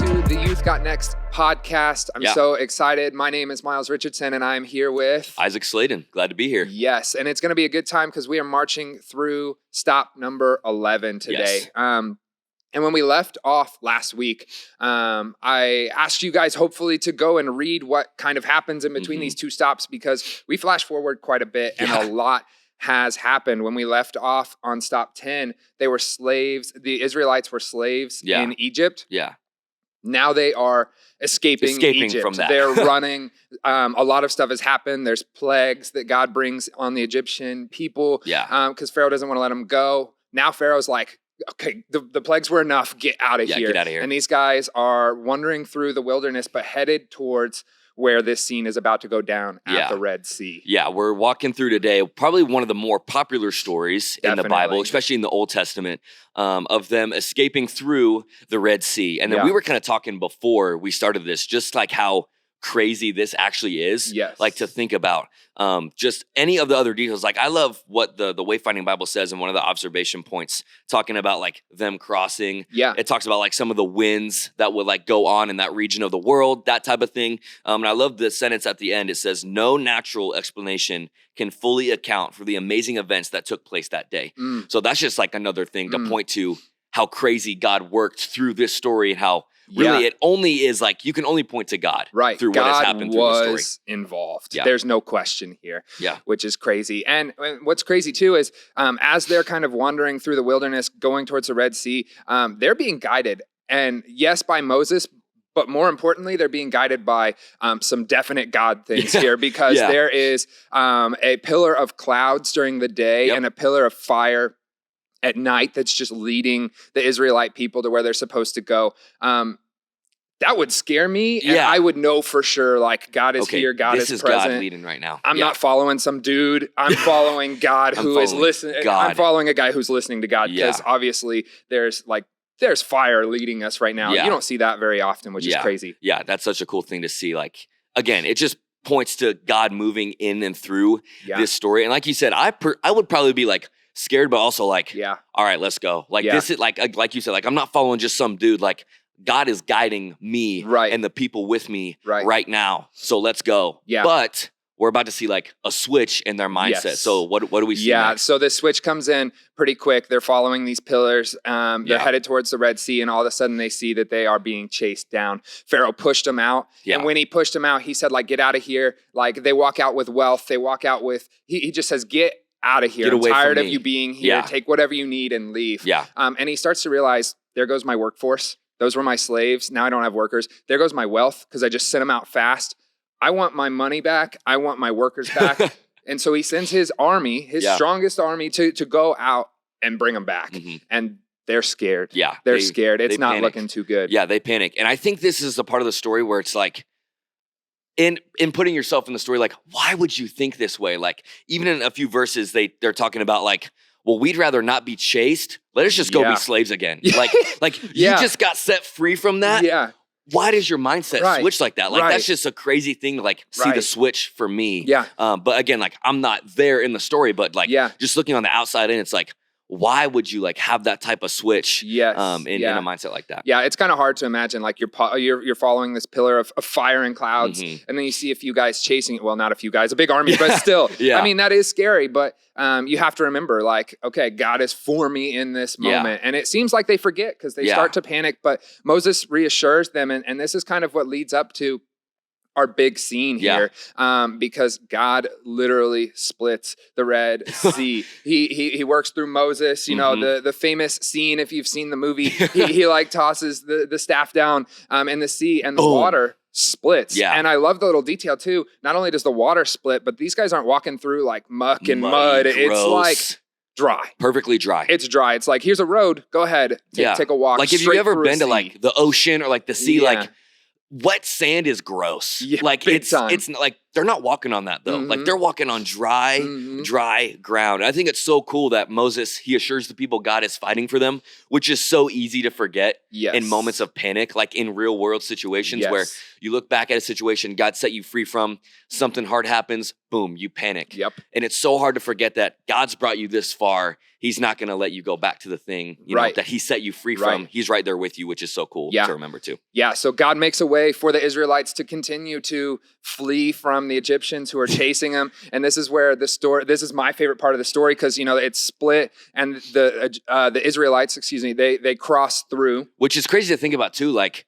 to the Youth Got Next podcast. I'm so excited. My name is Miles Richardson, and I'm here with Isaac Sladen. Glad to be here. Yes, and it's going to be a good time because we are marching through stop number 11 today. Yes. And when we left off last week, I asked you guys hopefully to go and read what kind of happens in between these two stops, because we flash forward quite a bit and a lot has happened. When we left off on stop 10, they were slaves. The Israelites were slaves in Egypt. Yeah. Now they are escaping Egypt. From that. They're running. A lot of stuff has happened. There's plagues that God brings on the Egyptian people. Because Pharaoh doesn't want to let them go. Now Pharaoh's like, okay, the plagues were enough. Get out of here. Get out of here. And these guys are wandering through the wilderness, but headed towards where this scene is about to go down at the Red Sea. Yeah, we're walking through today probably one of the more popular stories in the Bible, especially in the Old Testament, of them escaping through the Red Sea. And then we were kind of talking before we started this, just like how crazy this actually is. Like to think about just any of the other details. Like I love what the Wayfinding Bible says in one of the observation points, talking about like them crossing. It talks about like some of the winds that would like go on in that region of the world, that type of thing. And I love the sentence at the end. It says, no natural explanation can fully account for the amazing events that took place that day. So that's just like another thing to point to how crazy God worked through this story, and how really it only is like you can only point to God through God what has happened through the story. Was involved. There's no question here, which is crazy. And what's crazy too is as they're kind of wandering through the wilderness, going towards the Red Sea, they're being guided. And yes, by Moses, but more importantly, they're being guided by some definite God things here, because there is a pillar of clouds during the day and a pillar of fire at night that's just leading the Israelite people to where they're supposed to go. That would scare me, and I would know for sure, like, God is here, God is present. This is God leading right now. I'm not following some dude. I'm following God who is listening. I'm following a guy who's listening to God, because obviously there's fire leading us right now. You don't see that very often, which is crazy. Yeah, that's such a cool thing to see. Like, again, it just points to God moving in and through this story. And like you said, I would probably be like, scared, but also like, all right, let's go. Like this is like you said, like I'm not following just some dude. Like God is guiding me and the people with me right now. So let's go. But we're about to see like a switch in their mindset. So what do we see next? So this switch comes in pretty quick. They're following these pillars. They're headed towards the Red Sea, and all of a sudden they see that they are being chased down. Pharaoh pushed them out. And when he pushed them out, he said, like, get out of here. Like they walk out with wealth. They walk out with, he just says, get out of here. I'm tired of you being here. Take whatever you need and leave. And he starts to realize, there goes my workforce. Those were my slaves. Now I don't have workers. There goes my wealth, because I just sent them out fast. I want my money back. I want my workers back. And so he sends his army, his strongest army, to go out and bring them back. And they're scared. They're scared. It's not looking too good. They panic. And I think this is the part of the story where it's like, in putting yourself in the story, like, why would you think this way? Like, even in a few verses, they're talking about like, well, we'd rather not be chased. Let us just go be slaves again. Like you just got set free from that. Why does your mindset switch like that? Like, that's just a crazy thing to like see the switch for me. But again, like I'm not there in the story, but like just looking on the outside in, it's like, why would you like have that type of switch in a mindset like that? It's kind of hard to imagine. Like you're following this pillar of fire and clouds, and then you see a few guys chasing it. Well, not a few guys, a big army, but still. I mean, that is scary. But you have to remember, like, okay, God is for me in this moment. And it seems like they forget, because they start to panic. But Moses reassures them, and this is kind of what leads up to our big scene here, because God literally splits the Red Sea. He works through Moses. You know, the famous scene, if you've seen the movie, he like tosses the staff down in the sea, and the water splits. And I love the little detail too. Not only does the water split, but these guys aren't walking through like muck and mud. Gross. It's like dry. Perfectly dry. It's dry. It's like, here's a road. Go ahead. Take a walk. Like, if you've ever been to like the ocean or like the sea, like wet sand is gross. Like it's like they're not walking on that though. Like they're walking on dry ground. And I think it's so cool that Moses, he assures the people God is fighting for them, which is so easy to forget in moments of panic, like in real world situations where you look back at a situation God set you free from, something hard happens, boom, you panic. Yep. And it's so hard to forget that God's brought you this far. He's not going to let you go back to the thing that he set you free from. He's right there with you, which is so cool to remember too. Yeah, so God makes a way for the Israelites to continue to flee from the Egyptians who are chasing them. And this is where this is my favorite part of the story, because, it's split, and the Israelites, they cross through. Which is crazy to think about too, like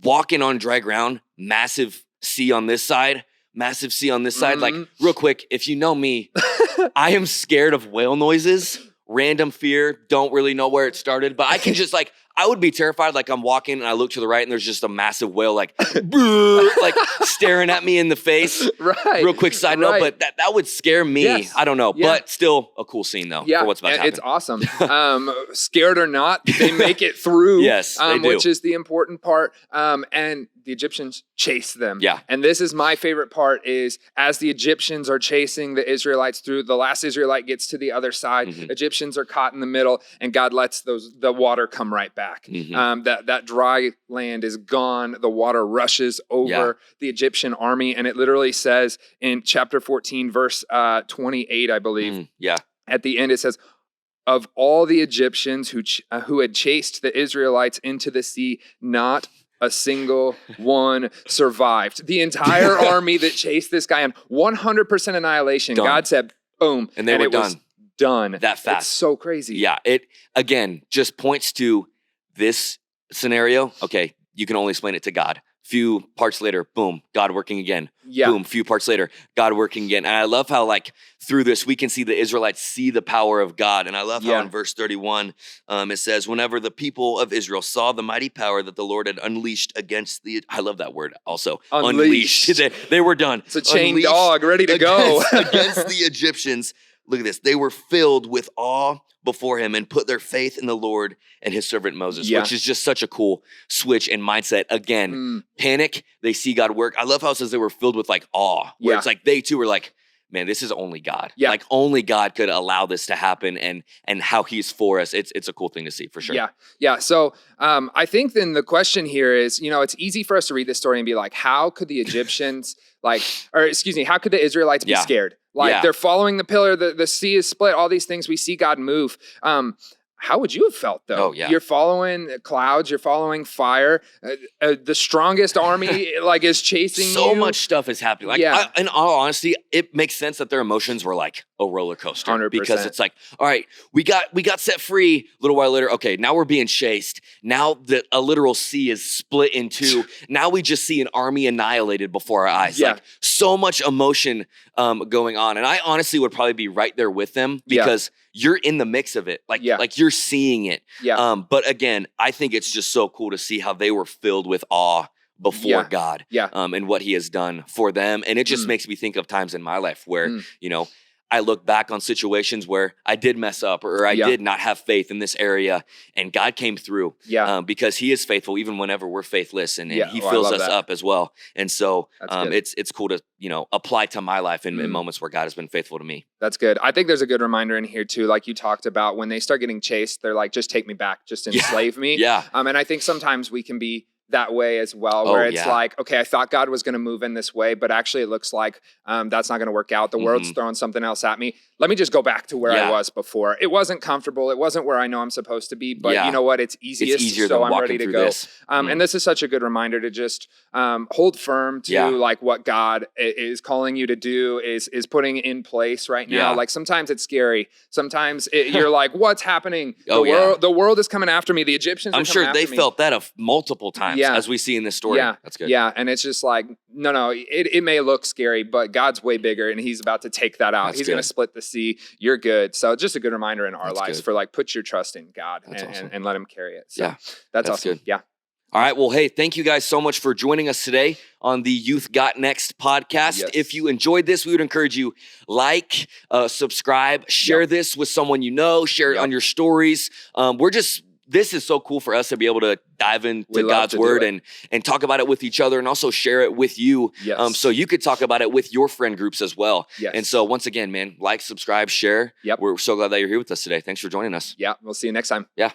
walking on dry ground, massive sea on this side, massive sea on this side. Like, real quick, if you know me, I am scared of whale noises. Random fear, don't really know where it started, but I can just I would be terrified. Like, I'm walking and I look to the right and there's just a massive whale like staring at me in the face. Right. Real quick side note, but that would scare me. Yes. I don't know, but still a cool scene though for what's about to happen. It's awesome. Scared or not, they make it through. Yes, they do. Which is the important part. And the Egyptians chase them. Yeah. And this is my favorite part, is as the Egyptians are chasing the Israelites through, the last Israelite gets to the other side. Egyptians are caught in the middle, and God lets the water come right back. That dry land is gone. The water rushes over the Egyptian army. And it literally says in chapter 14, verse 28, I believe. At the end, it says, of all the Egyptians who had chased the Israelites into the sea, not a single one survived. The entire army that chased this guy on 100% annihilation. Done. God said, boom. And it was done. That fast. It's so crazy. Yeah. It, again, just points to this scenario. Okay, you can only explain it to God. Few parts later, boom, God working again. Boom, few parts later, God working again. And I love how through this, we can see the Israelites see the power of God. And I love how in verse 31, it says, whenever the people of Israel saw the mighty power that the Lord had unleashed against I love that word also. Unleashed. They were done. It's a chained dog ready to go. Against the Egyptians. Look at this. They were filled with awe before him and put their faith in the Lord and his servant Moses, which is just such a cool switch in mindset. Again, panic, they see God work. I love how it says they were filled with awe, where it's they too were like, man, this is only God. Yeah. Only God could allow this to happen, and how he's for us. It's a cool thing to see for sure. Yeah. So I think then the question here is, it's easy for us to read this story and be like, how could the Egyptians how could the Israelites be scared? They're following the pillar, the sea is split, all these things, we see God move. How would you have felt though? Oh, yeah. You're following clouds, you're following fire. The strongest army is chasing you. So much stuff is happening. In all honesty, it makes sense that their emotions were like a roller coaster. 100%. Because it's like, all right, we got set free. A little while later, okay, now we're being chased. Now a literal sea is split in two. Now we just see an army annihilated before our eyes. Yeah. So much emotion going on. And I honestly would probably be right there with them, because you're in the mix of it. You're seeing it. Yeah. But again, I think it's just so cool to see how they were filled with awe before God. And what he has done for them. And it just makes me think of times in my life where, I look back on situations where I did mess up, or I did not have faith in this area, and God came through because he is faithful even whenever we're faithless, and he fills us up as well. And so it's cool to, apply to my life in moments where God has been faithful to me. That's good. I think there's a good reminder in here too, like you talked about, when they start getting chased, they're like, just take me back, just enslave me. And I think sometimes we can be that way as well, where it's like, okay, I thought God was going to move in this way, but actually it looks like that's not going to work out. The world's throwing something else at me. Let me just go back to where I was before. It wasn't comfortable. It wasn't where I know I'm supposed to be, but you know what? It's easiest. It's easier so than I'm ready to go. And this is such a good reminder to just hold firm to what God is calling you to do, is putting in place right now. Sometimes it's scary. Sometimes you're like, what's happening? The world is coming after me. The Egyptians are coming after me. I'm sure they felt that multiple times as we see in this story. That's good. Yeah, and it's just like, no, it may look scary, but God's way bigger, and he's about to take that out. He's going to split the sea. You're good. So just a good reminder in our lives for put your trust in God and let him carry it. So that's awesome. Good. Yeah. All right. Well, hey, thank you guys so much for joining us today on the Youth Got Next podcast. Yes. If you enjoyed this, we would encourage you subscribe, share this with someone you know, share it on your stories. This is so cool for us to be able to dive into God's word and talk about it with each other, and also share it with you. Yes. So you could talk about it with your friend groups as well. Yes. And so once again, man, subscribe, share. Yep. We're so glad that you're here with us today. Thanks for joining us. Yeah. We'll see you next time. Yeah.